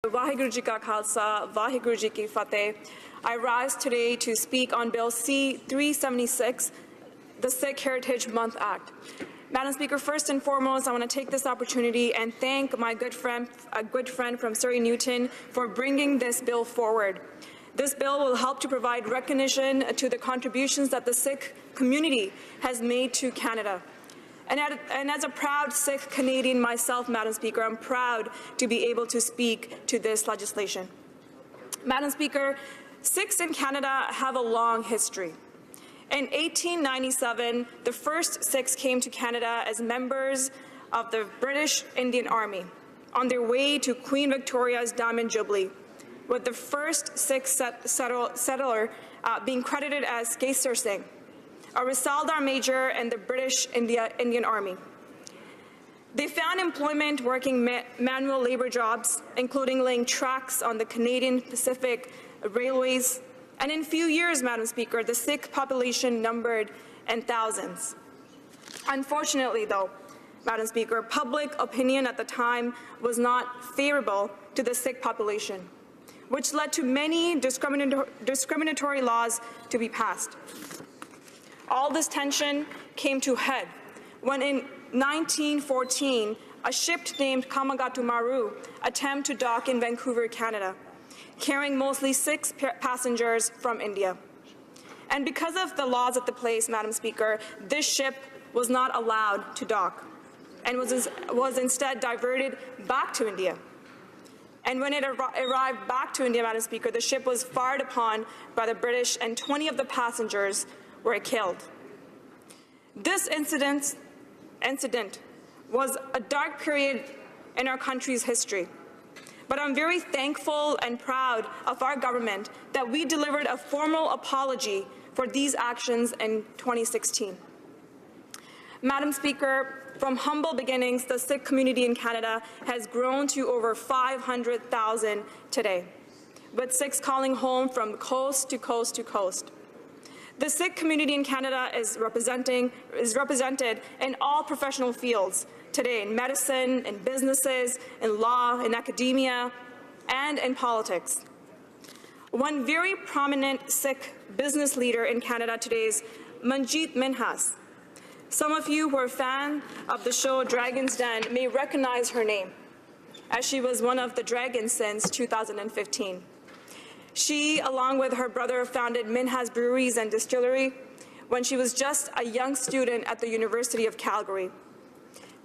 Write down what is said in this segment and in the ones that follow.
Vaheguru Ji Ka Khalsa, Vaheguru Ji Ki Fateh. I rise today to speak on Bill C-376, the Sikh Heritage Month Act. Madam Speaker, first and foremost, I want to take this opportunity and thank my good friend from Surrey Newton for bringing this bill forward. This bill will help to provide recognition to the contributions that the Sikh community has made to Canada. And as a proud Sikh Canadian myself, Madam Speaker, I'm proud to be able to speak to this legislation. Madam Speaker, Sikhs in Canada have a long history. In 1897, the first Sikhs came to Canada as members of the British Indian Army on their way to Queen Victoria's Diamond Jubilee, with the first Sikh settler being credited as Kesar Singh, a Risaldar major in the British Indian Army. They found employment working manual labor jobs, including laying tracks on the Canadian Pacific Railways. And in a few years, Madam Speaker, the Sikh population numbered in thousands. Unfortunately, though, Madam Speaker, public opinion at the time was not favorable to the Sikh population, which led to many discriminatory laws to be passed. All this tension came to a head when in 1914, a ship named Kamagatu Maru attempted to dock in Vancouver, Canada, carrying mostly 6 passengers from India. And because of the laws at the place, Madam Speaker, this ship was not allowed to dock and was instead diverted back to India. And when it arrived back to India, Madam Speaker, the ship was fired upon by the British and 20 of the passengers were killed. This incident was a dark period in our country's history. But I'm very thankful and proud of our government that we delivered a formal apology for these actions in 2016. Madam Speaker, from humble beginnings, the Sikh community in Canada has grown to over 500,000 today, with Sikhs calling home from coast to coast to coast. The Sikh community in Canada is represented in all professional fields today, in medicine, in businesses, in law, in academia, and in politics. One very prominent Sikh business leader in Canada today is Manjeet Minhas. Some of you who are a fan of the show Dragon's Den may recognize her name, as she was one of the dragons since 2015. She, along with her brother, founded Minhas Breweries and Distillery when she was just a young student at the University of Calgary.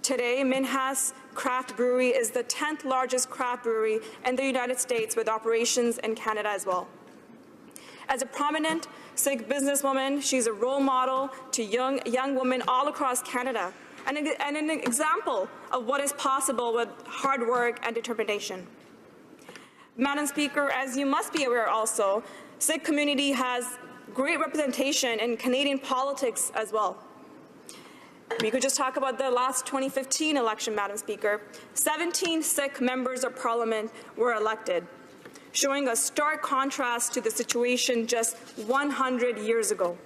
Today, Minhas Craft Brewery is the 10th largest craft brewery in the United States, with operations in Canada as well. As a prominent Sikh businesswoman, she's a role model to young women all across Canada and an example of what is possible with hard work and determination. Madam Speaker, as you must be aware also, Sikh community has great representation in Canadian politics as well. We could just talk about the last 2015 election, Madam Speaker. 17 Sikh members of Parliament were elected, showing a stark contrast to the situation just 100 years ago.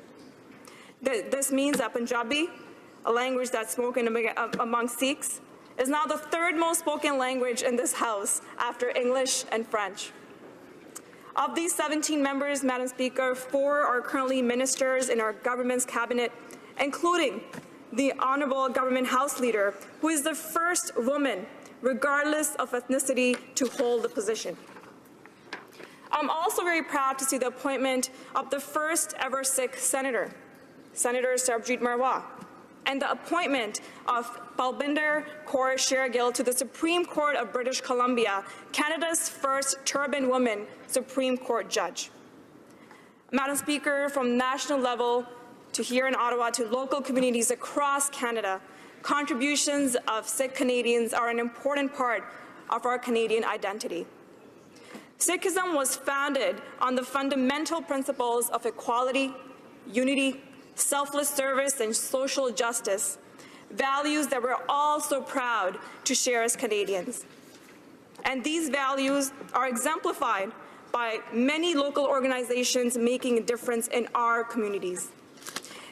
This means that Punjabi, a language that's spoken among Sikhs, is now the 3rd most spoken language in this House after English and French. Of these 17 members, Madam Speaker, 4 are currently ministers in our government's cabinet, including the Honourable Government House Leader, who is the first woman, regardless of ethnicity, to hold the position. I'm also very proud to see the appointment of the first ever Sikh senator, Senator Sarbjit Marwah, and the appointment of Balbinder Kaur Shergill to the Supreme Court of British Columbia, Canada's first turban woman Supreme Court judge. Madam Speaker, from national level to here in Ottawa to local communities across Canada, contributions of Sikh Canadians are an important part of our Canadian identity. Sikhism was founded on the fundamental principles of equality, unity, selfless service, and social justice, values that we're all so proud to share as Canadians. And these values are exemplified by many local organizations making a difference in our communities.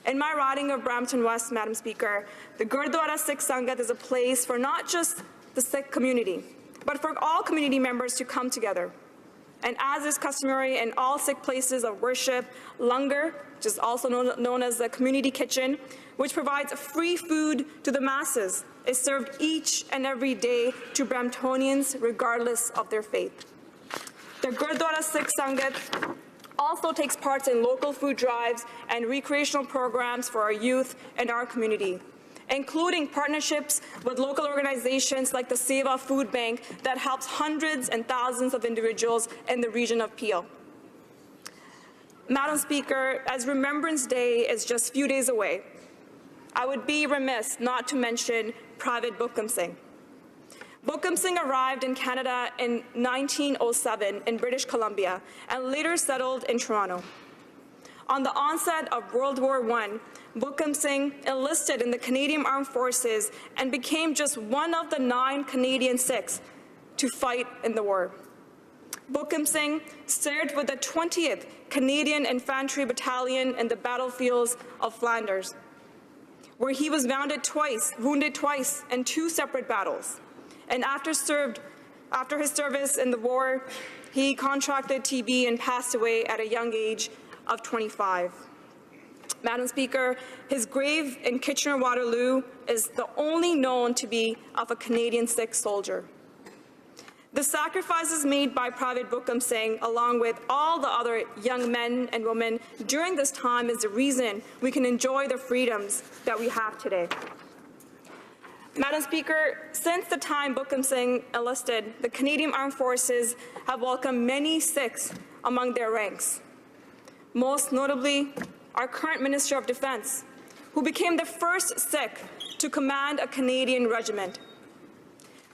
In my riding of Brampton West, Madam Speaker, the Gurdwara Sikh Sangat is a place for not just the Sikh community, but for all community members to come together. And as is customary in all Sikh places of worship, langar, which is also known as the community kitchen, which provides free food to the masses, is served each and every day to Bramptonians regardless of their faith. The Gurdwara Sikh Sangat also takes part in local food drives and recreational programs for our youth and our community, including partnerships with local organizations like the Seva Food Bank that helps hundreds and thousands of individuals in the region of Peel. Madam Speaker, as Remembrance Day is just a few days away, I would be remiss not to mention Private Bhukim Singh. Bhukim Singh arrived in Canada in 1907 in British Columbia and later settled in Toronto. On the onset of World War I, Bhukim Singh enlisted in the Canadian Armed Forces and became just one of the 9 Canadian Sikhs to fight in the war. Bhukim Singh served with the 20th Canadian Infantry Battalion in the battlefields of Flanders, where he was wounded twice in 2 separate battles. And after his service in the war, he contracted TB and passed away at a young age of 25. Madam Speaker, his grave in Kitchener-Waterloo is the only known to be of a Canadian Sikh soldier. The sacrifices made by Private Bhukim Singh, along with all the other young men and women during this time, is the reason we can enjoy the freedoms that we have today. Madam Speaker, since the time Bhukim Singh enlisted, the Canadian Armed Forces have welcomed many Sikhs among their ranks. Most notably, our current Minister of Defence, who became the first Sikh to command a Canadian regiment.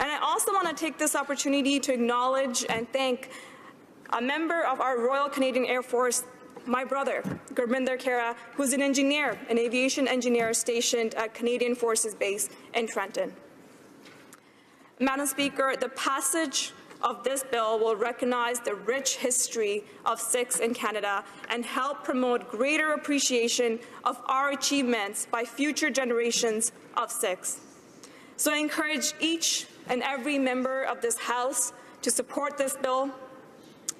And I also want to take this opportunity to acknowledge and thank a member of our Royal Canadian Air Force, my brother, Gurminder Khera, who's an engineer, an aviation engineer stationed at Canadian Forces Base in Trenton. Madam Speaker, the passage of this bill will recognize the rich history of Sikhs in Canada and help promote greater appreciation of our achievements by future generations of Sikhs. So I encourage each and every member of this House to support this bill.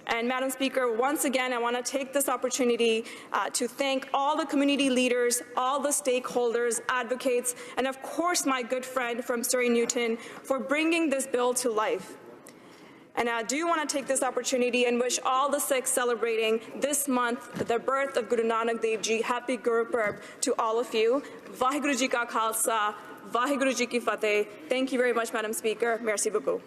And Madam Speaker, once again, I want to take this opportunity to thank all the community leaders, all the stakeholders, advocates, and of course my good friend from Surrey Newton for bringing this bill to life. And I do want to take this opportunity and wish all the Sikhs celebrating this month the birth of Guru Nanak Dev Ji happy Gurpurab to all of you. Vaheguru Ji Ka Khalsa, Vaheguru Ji Ki Fateh. Thank you very much, Madam Speaker. Merci beaucoup.